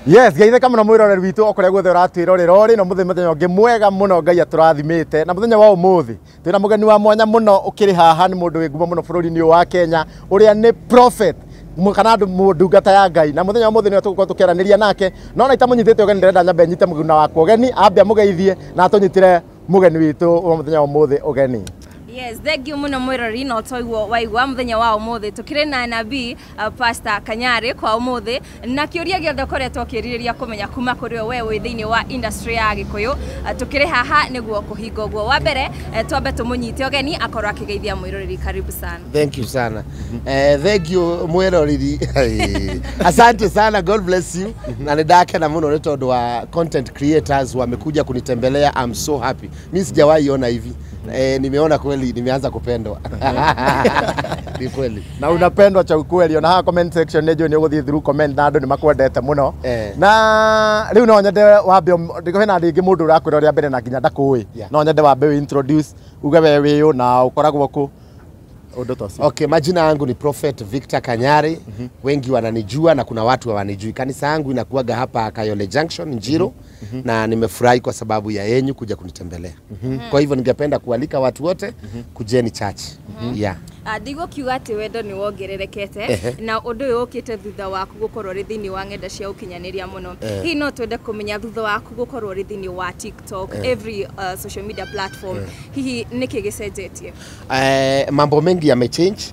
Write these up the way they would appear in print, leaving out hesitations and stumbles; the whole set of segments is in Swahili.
Yes, gaithe kama na mwiroreri witu okore guothe uratwirorera uri no muthenya ungi mwega muno Ngai aturathimite na muthenya wa umuthi twina mugeni wa mwanya muno ukiri haha ni mundu winguma muno bururi-ini wa Kenya uria ni prophet kana andu mundungata ya Ngai na muthenya wa umuthi ni tugukorwo tukiaraniria nake no na itamunyitite ugeni ndirenda nyambe nyite muguna wakwa ugeni ambe amugeithie na atunyitire mugeni witu wa muthenya wa umuthi ugeni. Yes, thank you muno mwirori no toigwo waigwa muthenya wa umuthi tukire na nabii Pastor Kanyari kwa umuthi na kiuria giothe koretwo kiririria kumenya kuma kuri we wi thiini wa industry ya Gikuyu tukire haha niguo kuhinga guo wa mbere twambe tumunyite ogeni akorwo akigeithia mwiroreri karibu sana. Thank you sana. Thank you mwiroreri. Asante sana, God bless you. Na ndake na muno tondu wa content creators wamekuja kunitembelea. I'm so happy. Mimi sijawahi ona hivi. Nimeona kweli nimeanza kupendwa. Ni kweli. Na unapendwa cha ukweli. Ona ha comment section nejo ni uguthii through comment na andu ni makwendete muno. Na riu no nyende wambe ndiko hena ringi mundu urakwirorera mbere na nginya ndakui. No nyende wambe introduce uge we wiyo na ukoragwo ku Okay, majina yangu ni Prophet Victor Kanyari. Wengi wananijua na kuna watu hawanijui. Kanisa yangu inakuaga hapa Kayole Junction Njiro na nimefurahi kwa sababu ya yenyu kuja kunitembelea. Kwa hivyo ningependa kualika watu wote kujeni church. Yeah. Ndigo kiuga ati wendo ni wongererekete na undu uyu ukite thutha waku gukorwo ri thiini wa ng'enda cia ukinyaniria muno. Hi no twende kumenya thutha waku gukorwo ri thiini wa TikTok, every social media platform. Hihi niki gicenjetie? Mambo mengi yamechange.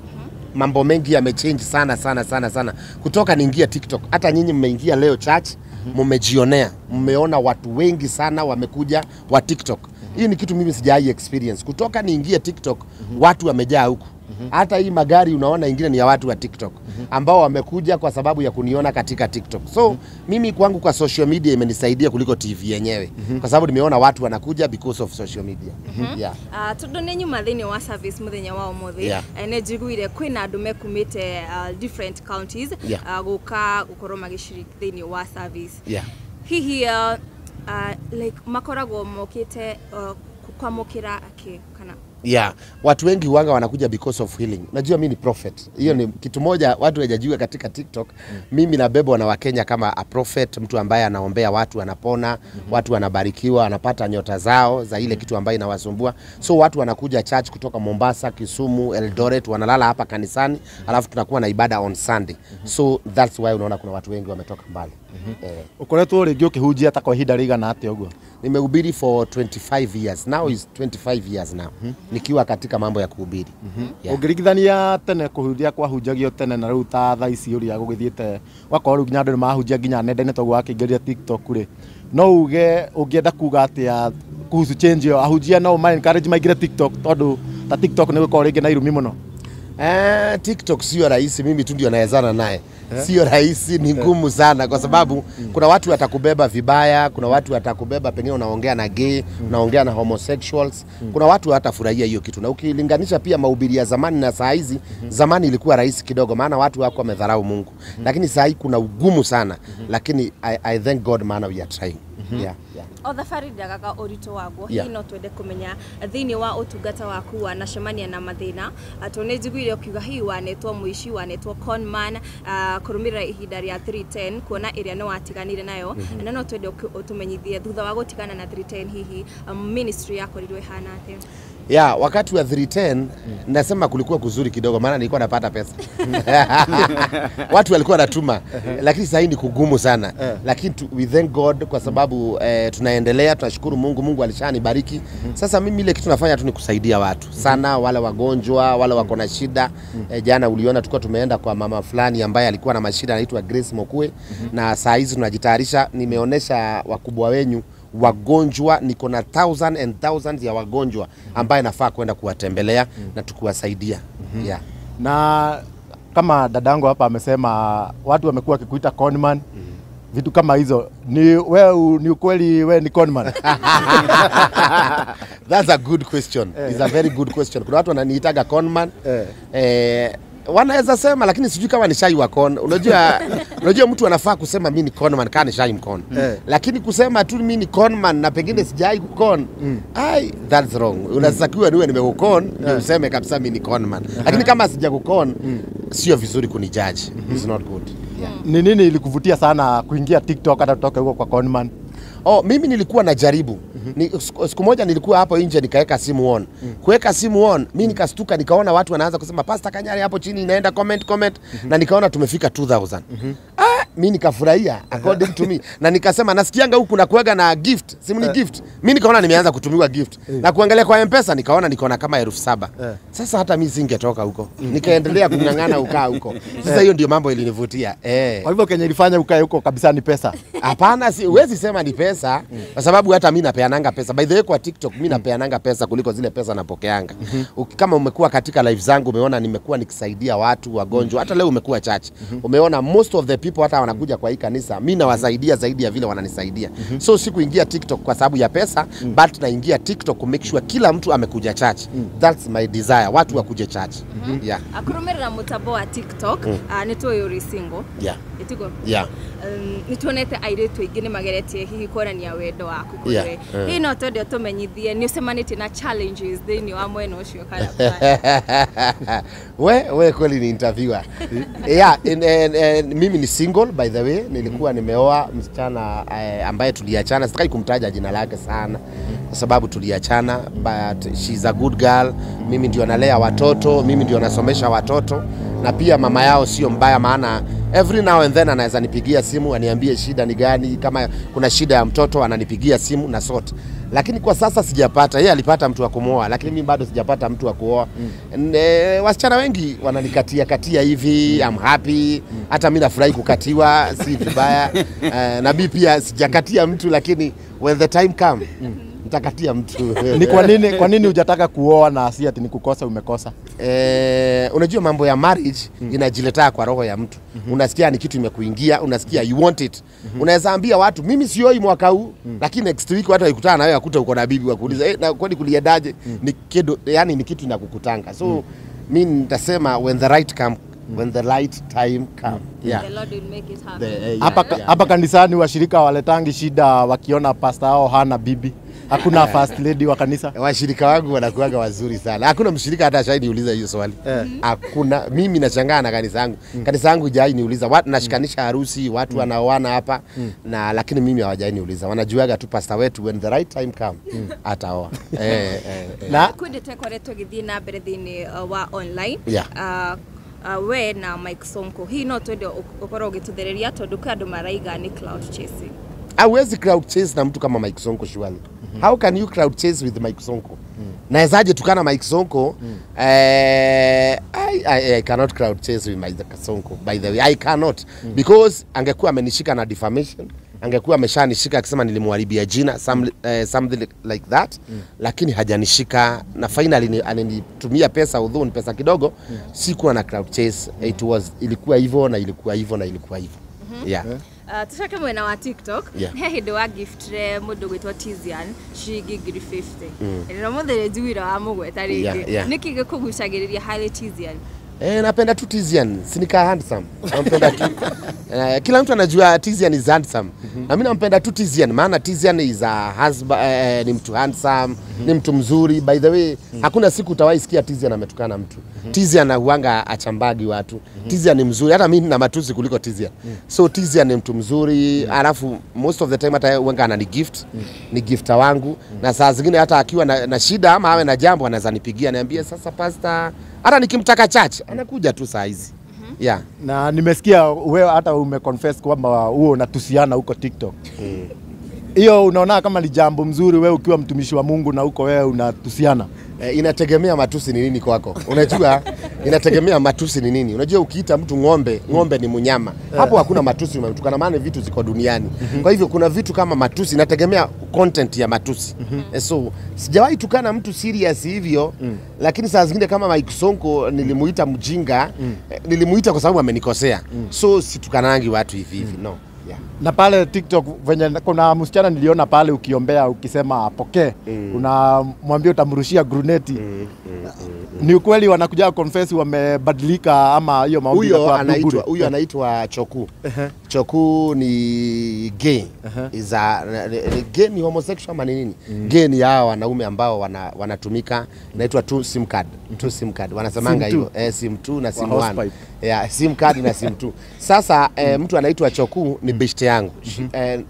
Mambo mengi yamechange sana. Kutoka niingia TikTok, hata nyinyi mmeingia leo church, mmejionea, mmeona watu wengi sana wamekuja wa TikTok. Hii ni kitu mimi sijai experience. Kutoka niingie TikTok, watu wamejaa huku. Hata hii magari unaona ingine ni ya watu wa TikTok ambao wamekuja kwa sababu ya kuniona katika TikTok. So mimi kwangu kwa social media imenisaidia kuliko TV yenyewe kwa sababu nimeona watu wanakuja because of social media. Yeah. Tundu ni nyuma thiini wa service muthenya wa umuthi ne njiguire kwina andu mekumite different counties guka gukorwo magiciriki thiini wa service. Hihi like makoragwo mokite kwamukira kana watu wengi huanga wanakuja because of healing. Najua mimi ni prophet. Hiyo ni kitu moja watu hawajajua katika TikTok. Mimi nabebwa na Wakenya kama a prophet, mtu ambaye anaombea watu wanapona, watu wanabarikiwa, wanapata nyota zao za ile kitu ambayo inawasumbua. So watu wanakuja church kutoka Mombasa, Kisumu, Eldoret, wanalala hapa kanisani, alafu tunakuwa na ibada on Sunday. So that's why unaona kuna watu wengi wametoka mbali. Ukoretwo ringi ukihunjia ta kwa ihinda rigana atia uguo? Nimehubiri for 25 years. Now is 25 years now. Nikiwa katika mambo ya kuhubiri. Ungirigithania tene kuhunjia kwa hunjagio tene na riu ta thaa ici uria gugithiete wakorwo riu nginya andu ni mahunjia nginya nenda-ini toguo wakingeria TikTok ri no uge ungienda kuga atia kuhusu change yo ahunjia no ma encourage maigire TikTok tondu ta TikTok ni gukorwo ringi na irumi muno? TikTok sio rahisi, mimi tu ndio naezana naye. Sio rahisi, ni ngumu sana kwa sababu kuna watu watakubeba vibaya, kuna watu watakubeba pengine unaongea na gay, unaongea na homosexuals. Kuna watu hatafurahia hiyo kitu. Na ukilinganisha pia mahubiri ya zamani na saa hizi, zamani ilikuwa rahisi kidogo maana watu wako wamedharau Mungu. Lakini saa hii kuna ugumu sana. Lakini I thank God maana we are trying. O thabari ndagaga urito waguo hihi no twende kumenya thiini wa utungata waku wanacemania na mathina atone njiguire ukiuga hihi wanetwo muici wanetwo conman kurumirira ihinda ria 310 kuona iria no watiganire nayo na no twende utumenyithie thutha wa gutigana na 310 hihi ministry yako rirwe hana atia? Wakati wa 310 nasema kulikuwa kuzuri kidogo maana nilikuwa napata pesa. Watu walikuwa wanatuma lakini sasa ni kugumu sana. Lakini we thank God kwa sababu tunaendelea, tunashukuru Mungu. Mungu alishanibariki. Sasa mimi ile kitu nafanya tu ni kusaidia watu. Sana wale wagonjwa, wale wako na shida. Jana uliona tulikuwa tumeenda kwa mama fulani ambaye alikuwa na mashida anaitwa Grace Mokue na saa hizi tunajitayarisha. Nimeonesha wakubwa wenyu wagonjwa, niko na thousands and thousands ya wagonjwa ambaye nafaa kwenda kuwatembelea na tukuwasaidia. Na kama dadangu hapa amesema watu wamekuwa wakikuita conman, vitu kama hizo, ni wewe ni ukweli wewe ni conman? That's a good question. It's a very good question. Kuna watu wananiitaga conman. Wanaweza sema lakini sijui kama ni shai wa con. Unajua mtu anafaa kusema mimi ni conman kana ni shai mkon. Lakini kusema tu mimi ni conman na pengine sijai kukon, that's wrong. Unatakiwa niwe nimekukon ndio useme kabisa mimi ni conman. Lakini kama sijakukon sio vizuri kunijudge. It's not good. Ni nini ilikuvutia sana kuingia TikTok hata kutoka huko kwa Conman? Mimi nilikuwa najaribu. Siku moja nilikuwa hapo nje nikaweka simu on. Kuweka simu on, mimi nikastuka nikaona watu wanaanza kusema Pastor Kanyari hapo chini inaenda comment na nikaona tumefika 2000. Mimi nikafurahia according to me na nikasema nasikianga huku na kuweka na gift, simu ni gift. Mimi nikaona nimeanza kutumiwa gift. Na kuangalia kwa M-Pesa nikaona nikaona kama 7,000. Sasa hata mimi singetoka huko. Nikaendelea kungangana ukaa huko. Sasa hiyo ndio mambo ilinivutia. Kwa hivyo Kenya ilifanya ukae huko kabisa ni pesa? Hapana, huwezi sema ni pesa kwa sababu hata mimi napeananga pesa. By the way kwa TikTok mimi napeananga pesa kuliko zile pesa napokeanga. Kama umekuwa katika live zangu umeona nimekuwa nikisaidia watu wagonjwa. Hata leo umekuwa church. Umeona most of the people hata wanakuja kwa hii kanisa mimi nawasaidia zaidi ya vile wananisaidia. So sikuingia TikTok kwa sababu ya pesa but naingia TikTok to make sure kila mtu amekuja church. That's my desire. Watu wakuje church. Yeah. Akurumira mutambo wa TikTok nitwo yuri single. Yeah. Itigo. Yeah. Nituonete airetu ingine mageretie hihi kuonania wendo waku kuri. Hii no twende tumenyithie ni usemanite na challenges thini wa mwena ucio kana. We kweli ni interviewer. Mimi ni single by the way, nilikuwa nimeoa msichana ambaye tuliachana, sitaki kumtaja jina lake sana kwa sababu tuliachana, but she's a good girl. Mimi ndio nalea watoto, mimi ndio nasomesha watoto na pia mama yao sio mbaya, maana every now and then anaweza nipigia simu aniambie shida ni gani, kama kuna shida ya mtoto ananipigia simu na sort. Lakini kwa sasa sijapata, yeye alipata mtu wa kumwoa lakini mimi bado sijapata mtu wa kuoa. Wasichana wengi wananikatia hivi, I'm happy. Hata mimi nafurahi kukatiwa, si vibaya. Na mimi pia sijakatia mtu lakini when the time come nitakatia mtu. Ni kwa nini hujataka kuoa na si ati ni kukosa umekosa? Unajua mambo ya marriage inajiletea kwa roho ya mtu. Unasikia ni kitu imekuingia, unasikia you want it. Unaweza ambia watu mimi sioi mwaka huu lakini next week watu wakikutana na wewe akuta uko na bibi wakuuliza na kwani kuliendaje? Ni kitu yani ni kitu inakukutanga. So mimi nitasema when the right time come. The Lord will make it happen. Hapa kanisani washirika waletangi shida wakiona pastor hao hana bibi. Hakuna first lady wa kanisa. Washirika wangu wanakuanga wazuri sana. Hakuna mshirika hata shai niuliza hiyo swali. Hakuna. Mimi nashangaa na kanisa yangu. Kanisa yangu hajai niuliza. Watu nashikanisha harusi, watu wanaoana hapa na lakini mimi hawajai niuliza. Wanajuaga tu pastor wetu when the right time come ataoa. Na kwendete koretwo githii na mbere thini wa online. We na Mike Sonko hii no twende ukorwo gituthereria tondu kandu maraiga ni cloud chasing. Hawezi crowd chase na mtu kama Mike Sonko surely. How can you crowd chase with Mike Sonko? Naezaje tukana Mike Sonko? I cannot crowd chase with Mike Sonko, by the way. I cannot. Because angekuwa amenishika na defamation, angekuwa ameshanishika akisema nilimharibia jina, something like that. Lakini hajanishika na finally alinitumia pesa, although ni pesa kidogo, sikuwa na crowd chase. Ilikuwa hivyo na ilikuwa hivyo na ilikuwa hivyo. Yeah. Tushake mwena wa TikTok he hindu wa gift mundu gwitwa Tizian shilingi 50. Ino muthere juira wa mugweta ringi niki gikugucagiriria hali Tizian? Napenda tu Tizian, sinika handsome. Nampenda tu. Kila mtu anajua Tizian is handsome. Na mimi nampenda tu Tizian maana Tizian is a husband, ni mtu handsome, ni mtu mzuri. By the way, hakuna siku utawahi sikia Tizian ametukana mtu. Tizian huanga achambagi watu. Tizian ni mzuri, hata mimi na matusi kuliko Tizian. So Tizian ni mtu mzuri, alafu most of the time hata huanga anani gift, ni gifta wangu. Na saa zingine hata akiwa na shida ama awe na jambo anaweza nipigia niambie sasa pastor, hata nikimtaka church anakuja tu saa hizi. Yeah. Na nimesikia wewe hata umeconfess kwamba huo unatusiana huko TikTok. Hiyo unaona kama ni jambo mzuri wewe ukiwa mtumishi wa Mungu na huko wewe unatusiana? Inategemea matusi ni nini kwako. Unajua inategemea matusi ni nini. Unajua ukiita mtu ng'ombe ni mnyama. Hapo hakuna matusi umetukana maana vitu ziko duniani. Kwa hivyo kuna vitu kama matusi inategemea content ya matusi. So sijawahi tukana mtu serious hivyo lakini saa zingine kama Mike Sonko nilimuita mjinga, nilimuita kwa sababu amenikosea. So situkanangi watu hivi no. Yeah. Na pale TikTok venye kuna msichana niliona pale ukiombea ukisema apokee, unamwambia utamrushia gruneti. Ni ukweli wanakuja confess wamebadilika ama hiyo maombi huyo anaitwa Choku. Choku ni gay. Is a gay ni homosexual ama ni nini? Gay ni hao wanaume ambao wanatumika inaitwa two sim card. Two sim card. Wanasemanga hivyo. Sim 2 na sim 1. Yeah, sim card na sim 2. Sasa mtu anaitwa Choku ni beshte yangu.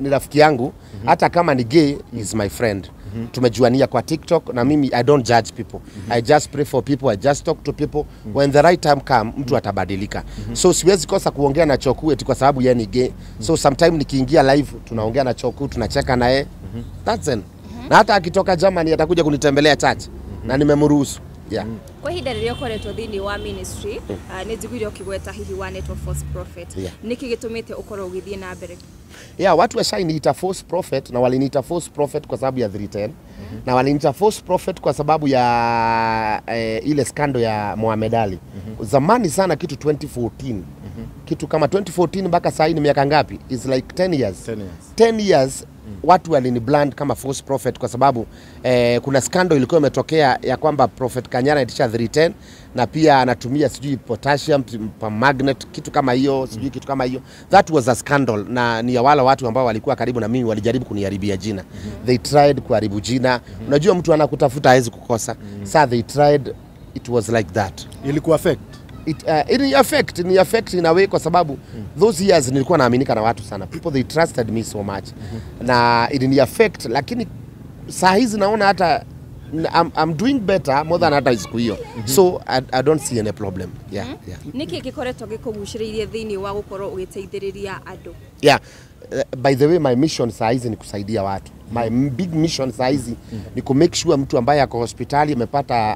Ni rafiki yangu. Hata kama ni gay is my friend. Tumejuania kwa TikTok na mimi I don't judge people. I just pray for people, I just talk to people. When the right time come, mtu atabadilika. So siwezi kosa kuongea na Choku eti kwa sababu yeye ni gay. So sometime nikiingia live tunaongea na Choku, tunacheka naye. That's it. Na hata akitoka Germany atakuja kunitembelea church na nimemruhusu. Yeah. Kwa hida rĩrĩa ũkoretwo thĩinĩ wa ministry nĩ njiguire ũkĩgweta hihi wa network false prophet nĩkĩ gĩtũmĩte ũkorwo ũgĩthiĩ na mbere? Yeah, watu washainiita false prophet na waliniita false prophet kwa sababu ya 310 na waliniita false prophet kwa sababu ya ile scandal ya Mohamed Ali. Zamani sana kitu 2014. Kitu kama 2014 mpaka sasa ni miaka ngapi? It's like 10 years. 10 years. Watu walinibrand kama false prophet kwa sababu kuna scandal ilikuwa imetokea ya kwamba Prophet Kanyana itisha 310 na pia anatumia sijui potassium magnet kitu kama hiyo, sijui kitu kama hiyo. That was a scandal na ni ya wale watu ambao walikuwa karibu na mimi walijaribu kuniharibia jina. They tried kuharibu jina. Unajua mtu anakutafuta hawezi kukosa. So they tried, it was like that. Ilikuwa affect It affect in a way kwa sababu those years nilikuwa naaminika na watu sana. People they trusted me so much. Na it affect lakini saa hizi naona hata I'm doing better more than hata siku hiyo. So I don't see any problem. Yeah. Niki gikoretwo gikuguciririe thiini wa gukorwo ugiteithiriria andu? Yeah. By the way, my mission saa hizi ni kusaidia watu. My big mission saa hizi ni ku make sure mtu ambaye ako hospitali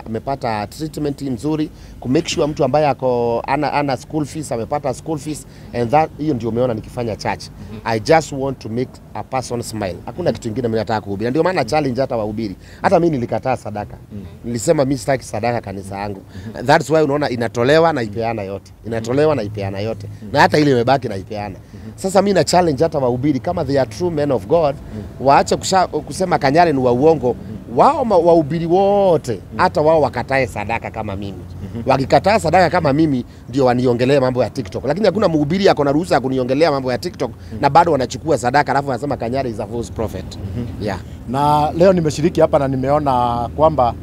amepata treatment nzuri, ku make sure mtu ambaye ako ana school fees amepata school fees, and that hiyo ndio umeona nikifanya church. I just want to make a person smile. Hakuna kitu kingine mimi nataka kuhubiri. Ndio maana challenge hata wahubiri. Hata mimi nilikataa sadaka. Nilisema mimi sitaki sadaka kanisa yangu. That's why unaona inatolewa na ipeana yote. Inatolewa na ipeana yote. Na hata ile imebaki na ipeana. Sasa mimi na challenge hata wahubiri kama they are true men of God, waache kusema Kanyare ni wa uongo. Wao wahubiri wote hata wao wakatae sadaka kama mimi. Wakikataa sadaka kama mimi ndio waniongelee mambo ya TikTok. Lakini hakuna mhubiri ako na ruhusa ya kuniongelea mambo ya TikTok na bado wanachukua sadaka alafu wanasema Kanyare is a false prophet. Yeah. Na leo nimeshiriki hapa na nimeona kwamba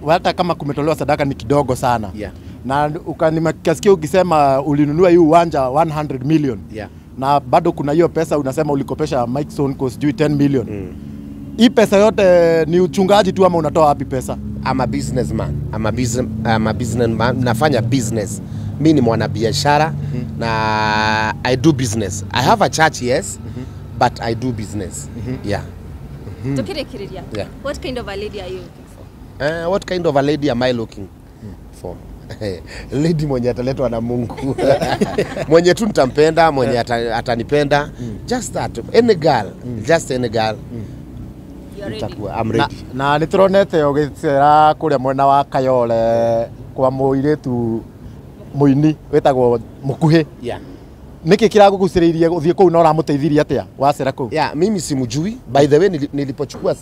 hata kama kumetolewa sadaka ni kidogo sana. Yeah. Na nimekasikia ukisema ulinunua hii uwanja 100 million. Yeah. Na bado kuna hiyo pesa unasema ulikopesha Mike Sonko sijui 10 million. Hii pesa yote ni uchungaji tu ama unatoa wapi pesa? I'm a businessman. I'm a businessman. Nafanya business. Mimi ni mwanabiashara na I do business. I have a church, yes, but I do business. Yeah. Tukirikiria. Yeah. What kind of a lady are you looking for? What kind of a lady am I looking for? Lady mwenye ataletwa na Mungu. Mwenye tu nitampenda, mwenye atanipenda. Just that. Any girl. Just any girl. I'm ready. Na nituronete ugicera kuria mwena wa Kayole kwa muiretu muini wetagwo Mukuhi. Yeah. Niki kiraguguciririe uthie kuu na uramuteithirie atia wacera kuu? Yeah, mimi simujui. By the way, nilipochukua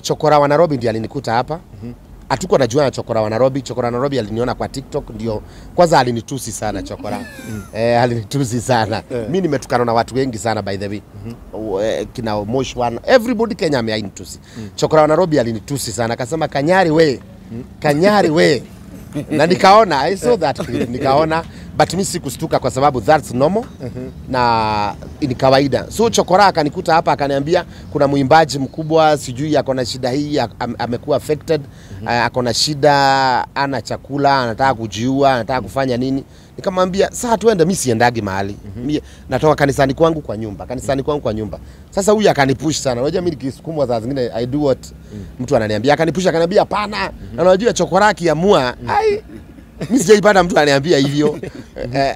Chokora wa Nairobi ndiye alinikuta hapa. Hatuko najua na Chokora wa Nairobi. Chokora wa Nairobi aliniona kwa TikTok, ndio kwanza alinitusi sana Chokora. Alinitusi sana. Mimi nimetukana na watu wengi sana by the way. Kina Mosh one, everybody Kenya ameainitusi. Chokora wa Nairobi alinitusi sana, akasema Kanyari we. Kanyari we. Na nikaona, I saw that clip, nikaona, but mimi sikustuka kwa sababu that's normal na ni kawaida. So Chokora akanikuta hapa akaniambia kuna muimbaji mkubwa sijui ako na shida hii, amekuwa affected, ako na shida, ana chakula, anataka kujiua, anataka kufanya nini. Nikamwambia sasa tuende, mimi siendagi mahali. Mimi natoka kanisani kwangu kwa nyumba. Sasa huyu akanipush sana. Unajua mimi nikisukumwa saa zingine I do what mtu ananiambia. Akanipush akaniambia hapana. Na unajua Chokora akiamua, mimi sijaipata mtu ananiambia hivyo.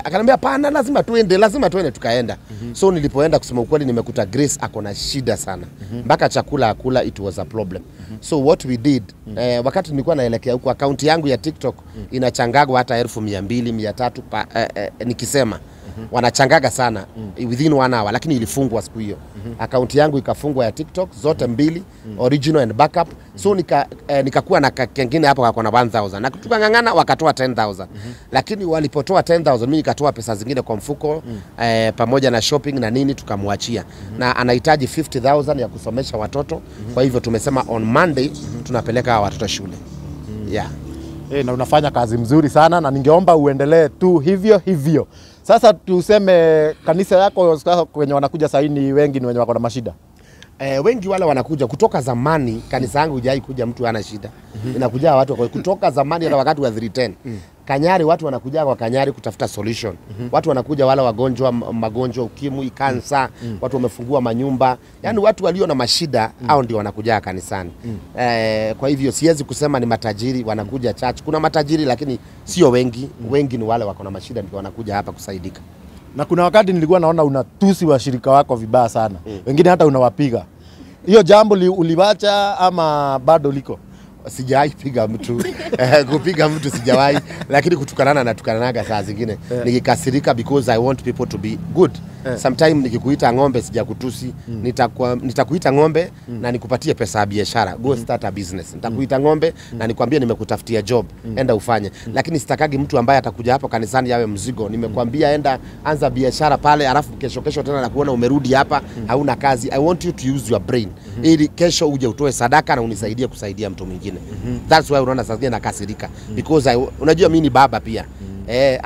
Akaniambia hapana, lazima tuende tukaenda. So nilipoenda kusema ukweli nimekuta Grace ako na shida sana. Mpaka chakula akula, it was a problem. So what we did, wakati nilikuwa naelekea huko, account yangu ya TikTok inachangagwa hata 200,000 300 nikisema. wanachangaga sana within 1 hour, lakini ilifungwa siku hiyo. Akaunti yangu ikafungwa ya TikTok zote mbili, original and backup. So nikakuwa na kengine hapo kako na 1000 na tukangangana wakatoa 10000. Lakini walipotoa 10000 mimi nikatoa pesa zingine kwa mfuko pamoja na shopping na nini tukamwachia. Na anahitaji 50000 ya kusomesha watoto. Kwa hivyo tumesema on Monday tunapeleka watoto shule. Yeah. Na unafanya kazi mzuri sana na ningeomba uendelee tu hivyo. Sasa tuseme kanisa yako kwenye wanakuja saini wengi ni wenye wako na mashida. Wengi wale wanakuja kutoka zamani. Kanisa yangu hujai kuja mtu ana shida. Inakuja watu kutoka zamani hata wakati wa 310. Kanyari watu wanakuja kwa Kanyari kutafuta solution. Watu wanakuja wale wagonjwa, magonjwa ukimwi, kansa, watu wamefungua manyumba. Yaani watu walio na mashida hao ndio wanakuja kanisani. Kwa hivyo siwezi kusema ni matajiri wanakuja church. Kuna matajiri lakini sio wengi. Wengi ni wale wako na mashida ndio wanakuja hapa kusaidika. Na kuna wakati nilikuwa naona unatusi washirika wako vibaya sana. Wengine hata unawapiga. Hiyo jambo uliwacha ama bado liko? Sijawahi piga mtu. Kupiga mtu sijawahi, lakini kutukanana na tukananaga saa zingine. Nikikasirika because I want people to be good. Sometimes nikikuita ng'ombe sijakutusi. Nitakuita ng'ombe na nikupatie pesa ya biashara. Go start a business. Nitakuita ng'ombe na nikwambie nimekutafutia job. Enda ufanye. Lakini sitakagi mtu ambaye atakuja hapo kanisani yawe mzigo. Nimekwambia enda anza biashara pale, alafu kesho tena nakuona umerudi hapa hauna kazi. I want you to use your brain. Ili kesho uje utoe sadaka na unisaidie kusaidia mtu mwingine. That's why unaona sasa nakasirika because unajua mimi ni baba pia.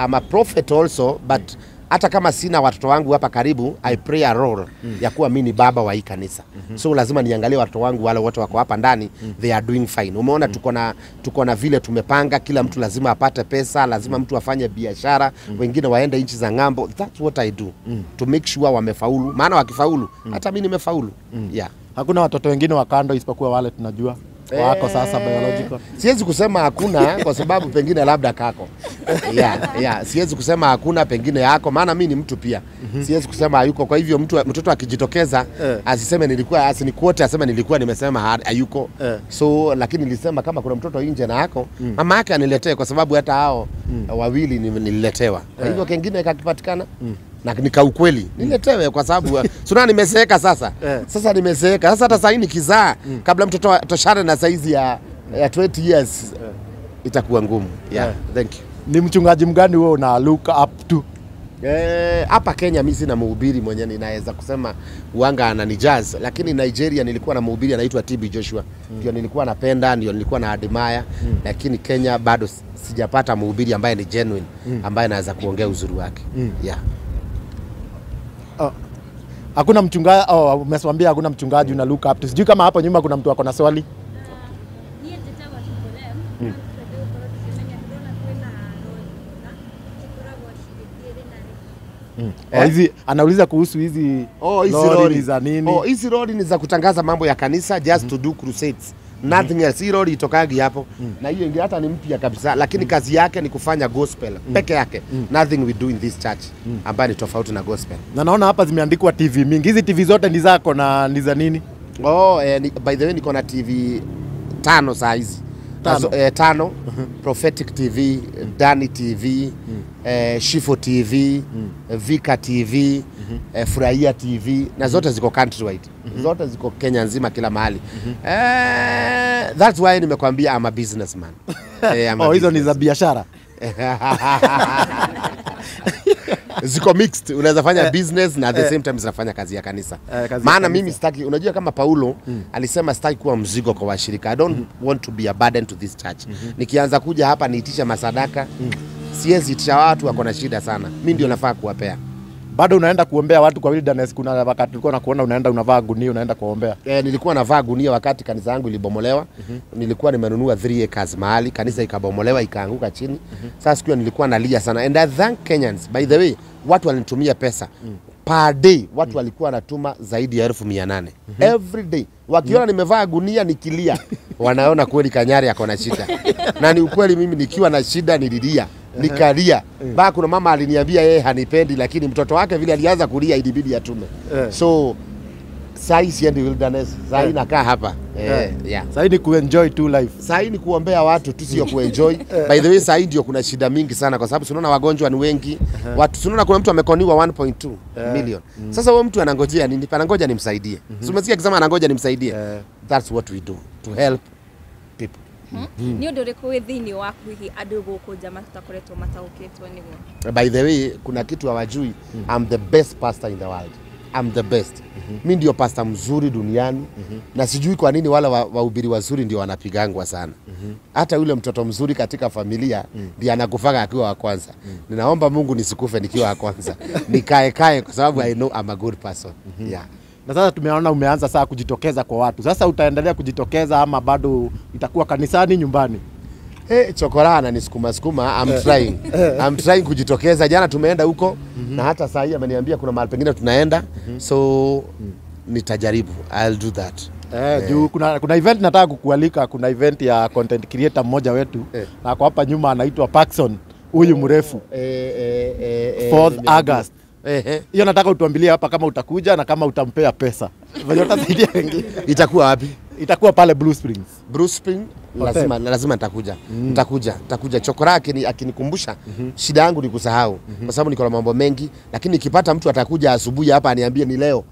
I'm a prophet also, but hata kama sina watoto wangu hapa karibu, I play a role ya kuwa mimi ni baba wa hii kanisa. So lazima niangalie watoto wangu wale wote wako hapa ndani, they are doing fine. Umeona tuko na vile tumepanga, kila mtu lazima apate pesa, lazima mtu afanye biashara, wengine waende nchi za ng'ambo. That's what I do to make sure wamefaulu. Maana wakifaulu hata mimi nimefaulu. Yeah. Hakuna watoto wengine wa kando isipokuwa wale tunajua wako sasa biological. Siwezi kusema hakuna kwa sababu pengine labda kako. Siwezi kusema hakuna, pengine yako, maana mimi ni mtu pia. Siwezi kusema hayuko. Kwa hivyo mtoto akijitokeza asiseme nilikuwa, asinikuote aseme nilikuwa nimesema hayuko. So lakini nilisema kama kuna mtoto nje na yako, mama yake aniletee kwa sababu hata hao wawili nililetewa. Kwa hivyo kingine kakipatikana na nika ukweli niletewe kwa sababu sura nimezeeka sasa. Sasa nimezeeka. Sasa hata sasa kizaa kabla mtoto toshane na saizi ya 20 years itakuwa ngumu. Thank you. Ni mchungaji mgani wewe una look up to? Hapa Kenya mimi sina mhubiri mwenye ninaweza kusema uanga ananijaz, lakini Nigeria nilikuwa na mhubiri anaitwa TB Joshua. Ndio nilikuwa napenda, ndio nilikuwa na admire, lakini Kenya bado sijapata mhubiri ambaye ni genuine, ambaye anaweza kuongea uzuri wake. Hakuna mchungaji umeswambia hakuna mchungaji una look up to. Sijui kama hapo nyuma kuna mtu ako na swali. Hizi anauliza kuhusu hizi lori za nini? Hizi lori ni za kutangaza mambo ya kanisa, just to do crusades. Nothing else. Hii lori itokagi hapo. Na hiyo ingi hata ni mpya kabisa, lakini kazi yake ni kufanya gospel peke yake. Nothing we do in this church ambayo ni tofauti na gospel. Na naona hapa zimeandikwa TV mingi. Hizi TV zote ni zako na ni za nini? By the way niko na TV 5 saa hizi. 5 Prophetic TV, Dani TV, Shifo TV, Vika TV, Furahia TV, na zote ziko countrywide. Zote ziko Kenya nzima kila mahali. That's why nimekwambia I'm a businessman. Hizo ni za biashara. Ziko mixed. Unaweza fanya business na at the same time zinafanya kazi ya kanisa. Maana mimi sitaki, unajua kama Paulo alisema sitaki kuwa mzigo kwa washirika. I don't want to be a burden to this church. Nikianza kuja hapa niitisha masadaka, siwezi itisha watu wako na shida sana. Mimi ndio nafaa kuwapea. Bado unaenda kuombea watu kwa wilderness? Kuna wakati tulikuwa nakuona unaenda unavaa gunia unaenda kuombea. Nilikuwa navaa gunia wakati kanisa yangu ilibomolewa. Nilikuwa nimenunua 3 acres mahali, kanisa ikabomolewa ikaanguka chini. Sasa siku nilikuwa nalia sana. And I thank Kenyans. By the way, watu walinitumia pesa. Per day watu walikuwa wanatuma zaidi ya 1800. Every day. Wakiona nimevaa gunia nikilia, wanaona kweli Kanyari yako na shida. Na ni ukweli mimi nikiwa na shida nililia. Nikalia. Baa kuna mama aliniambia yeye hanipendi, lakini mtoto wake vile alianza kulia ilibidi atume. So Sahi siendi wilderness, sahi nakaa hapa. Yeah. Sahi ni kuenjoy tu life. Sahi ni kuombea watu tu, sio kuenjoy. By the way, sahi ndio kuna shida mingi sana kwa sababu tunaona wagonjwa ni wengi. Watu tunaona kuna mtu amekoniwa 1.2 million. Sasa huyo mtu anangojea nini? Anangoja nimsaidie. Umesikia akisema anangoja nimsaidie. That's what we do to help people. Ni undu riku wi thiini waku hihi andu guku jama tutakoretwo mataukitwo niguo? By the way, kuna kitu hawajui. I'm the best pastor in the world. I'm the best. Mimi ndio pastor mzuri duniani na sijui kwa nini wala wahubiri wazuri ndio wanapigangwa sana. Hata yule mtoto mzuri katika familia ndiye anakufaga akiwa wa kwanza. Ninaomba Mungu nisikufe nikiwa wa kwanza. Nikae kwa sababu I know I'm a good person. Yeah. Na sasa tumeona umeanza saa kujitokeza kwa watu. Sasa utaendelea kujitokeza ama bado itakuwa kanisani, nyumbani? Chokora ananisukuma sukuma. I'm trying kujitokeza. Jana tumeenda huko na hata saa hii ameniambia kuna mahali pengine tunaenda. So nitajaribu. I'll do that. Juu kuna event nataka kukualika. Kuna event ya content creator mmoja wetu na kwa hapa nyuma anaitwa Paxson, huyu mrefu. 4th August. Hiyo nataka utuambilie hapa kama utakuja na kama utampea pesa. Wewe utasaidia wengine. Itakuwa wapi? Itakuwa pale Blue Springs. Blue Spring lazima nitakuja. Nitakuja. Chokora akinikumbusha shida yangu ni kusahau kwa sababu niko na mambo mengi, lakini nikipata mtu atakuja asubuhi hapa aniambie ni leo.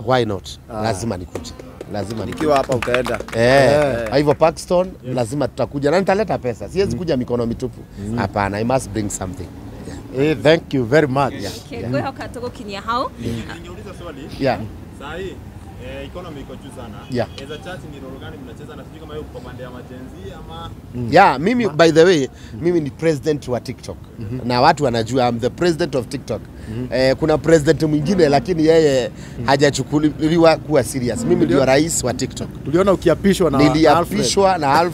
Why not? Lazima nikuje. Nikiwa hapa utaenda. Hivyo Paxton lazima tutakuja na nitaleta pesa. Siwezi kuja mikono mitupu. Hapana, I must bring something. Thank you very much. Ngwe hoka tugukinyia hau. Niuliza swali. Yeah. Sahi economy iko juu sana. Yeah. As a church ni role gani mnacheza na sijui kama hiyo kwa pande ya majenzi ama Yeah, mimi by the way, mimi ni president wa TikTok. Na watu wanajua I'm the president of TikTok. Kuna president mwingine lakini yeye hajachukuliwa kuwa serious. Mimi ndio rais wa TikTok. Tuliona ukiapishwa na Niliapishwa na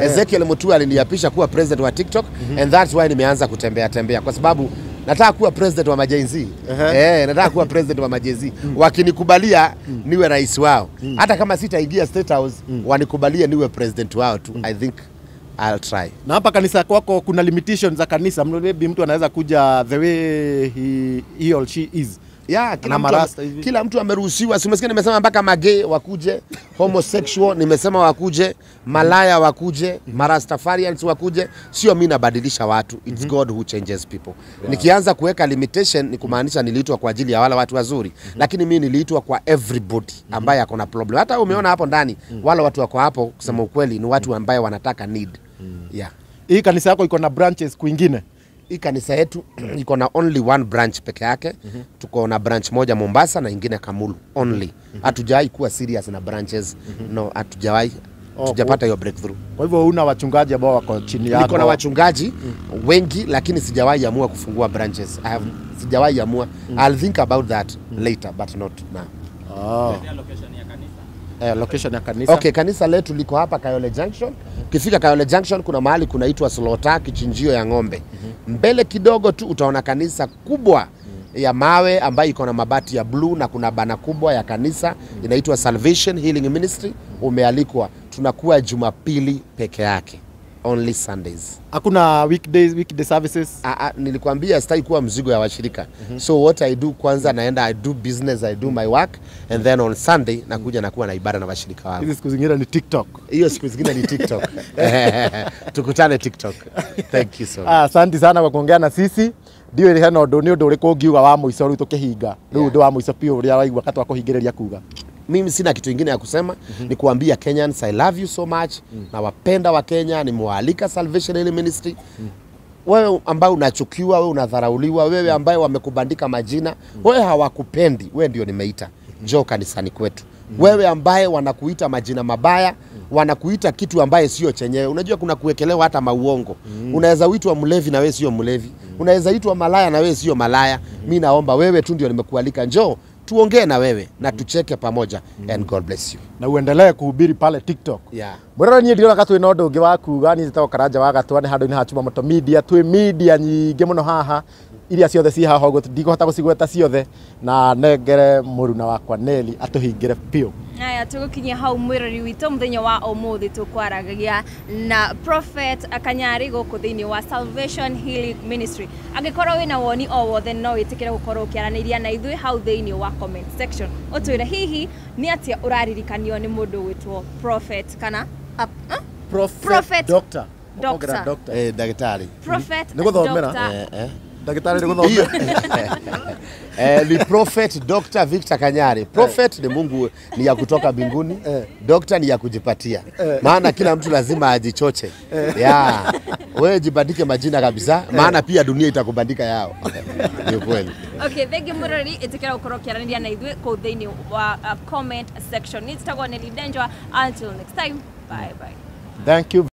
Ezekiel Mutua aliniapisha kuwa president wa TikTok and that's why nimeanza kutembea kwa sababu nataka kuwa president wa majenzi. Nataka kuwa president wa majenzi. Wakinikubalia niwe rais wao. Hata kama sitaingia State House, wanikubalie niwe president wao tu. I think I'll try. Na hapa kanisa kwako kuna limitations za kanisa. Maybe mtu anaweza kuja the way he or she is. Yeah, kila mtu ameruhusiwa. Si umesikia nimesema mpaka magay wakuje, homosexual nimesema wakuje, malaya wakuje, marastafarians wakuje. Sio mimi nabadilisha watu. It's God who changes people. Nikianza kuweka limitation ni kumaanisha niliitwa kwa ajili ya wale watu wazuri, lakini mimi niliitwa kwa everybody ambaye akona problem. Hata umeona hapo ndani wale watu wako hapo, kusema ukweli ni watu ambaye wanataka need. Yeah. Hii kanisa yako iko na branches kwingine? Hii kanisa yetu iko na only one branch peke yake. Tuko na branch moja Mombasa na ingine Kamulu only. Hatujawahi kuwa serious na branches. No, hatujawahi. Tujapata hiyo breakthrough. Kwa hivyo una wachungaji ambao wako chini yako? Niko na wachungaji wengi lakini sijawahi amua kufungua branches. Sijawahi amua. I'll think about that later but not now. location ya kanisa? Location ya kanisa. Okay, kanisa letu liko hapa Kayole Junction. Ukifika Kayole Junction kuna mahali kunaitwa Slota, kichinjio ya ng'ombe. Mbele kidogo tu utaona kanisa kubwa ya mawe ambayo iko na mabati ya blue na kuna bana kubwa ya kanisa inaitwa Salvation Healing Ministry. Umealikwa. Tunakuwa Jumapili peke yake. Only Sundays. Hakuna weekday services? Nilikwambia sitaki kuwa mzigo ya washirika. So what I do, kwanza naenda I do business, I do my work and then on Sunday nakuja nakuwa na ibada na washirika wangu. Hizi siku zingine ni TikTok. Hiyo siku zingine ni TikTok. Tukutane TikTok. Thank you so much. Asante sana kwa kuongea na sisi. Ndio ile hano ndo ni undu uriku ngiuga wa muico ru tukihinga. Riu ndu wa muico pio uria waigua katwa kuhingireria kuga. Mimi sina kitu kingine ya kusema, ni kuambia Kenyans I love you so much. Na wapenda wa Kenya, nimewaalika Salvation Healing Ministry. Wewe ambaye unachukiwa, wewe unadharauliwa, wewe ambaye wamekubandika majina, wewe hawakupendi, wewe ndio nimeita. Njoo kanisani kwetu. Wewe ambaye wanakuita majina mabaya, wanakuita kitu ambaye sio chenyewe. Unajua kuna kuwekelewa hata mauongo. Unaweza uitwa mlevi na wewe sio mlevi. Unaweza itwa malaya na wewe sio malaya. Mimi naomba wewe tu ndio nimekualika, njoo tuongee na wewe na tucheke pamoja. And God bless you. Na uendelee kuhubiri pale TikTok. Yeah. Mwero ni ndio katwe no ndungi wa kuga ni zitawo karaja wa gatwa ni handu ni hachuma moto media twi media nyingi muno haha iria ciothe ci haha go ndiko hota gucigweta ciothe na negere muruna wakwa Neli atuhingire pio. Aya tugukinyia hau mwirori witũ muthenya wa umuthi tukwaragia na Prophet Kanyari guku thiini wa Salvation Healing Ministry. Angikorwo wina woni o wothe no witikire gukorwo ukiaraniria na ithui hau thiini wa comment section. Utwire hihi ni atia uraririkanio ni mundu witwo Prophet kana Prophet Doctor. Daktari. Prophet Niguthomera. Daktari niguthomera. Ni Prophet Dr. Victor Kanyari. Prophet ni Mungu, ni ya kutoka mbinguni. Doctor ni ya kujipatia. Maana kila mtu lazima ajichoche. Yeah. Wewe jibandike majina kabisa, maana pia dunia itakubandika yao. Ni kweli. Okay, thank you Murari. Itikira ukoro kiarania na ithui ko thiini wa comment section. Nitagwa Nelly Denjwa. Until next time. Bye bye. Thank you.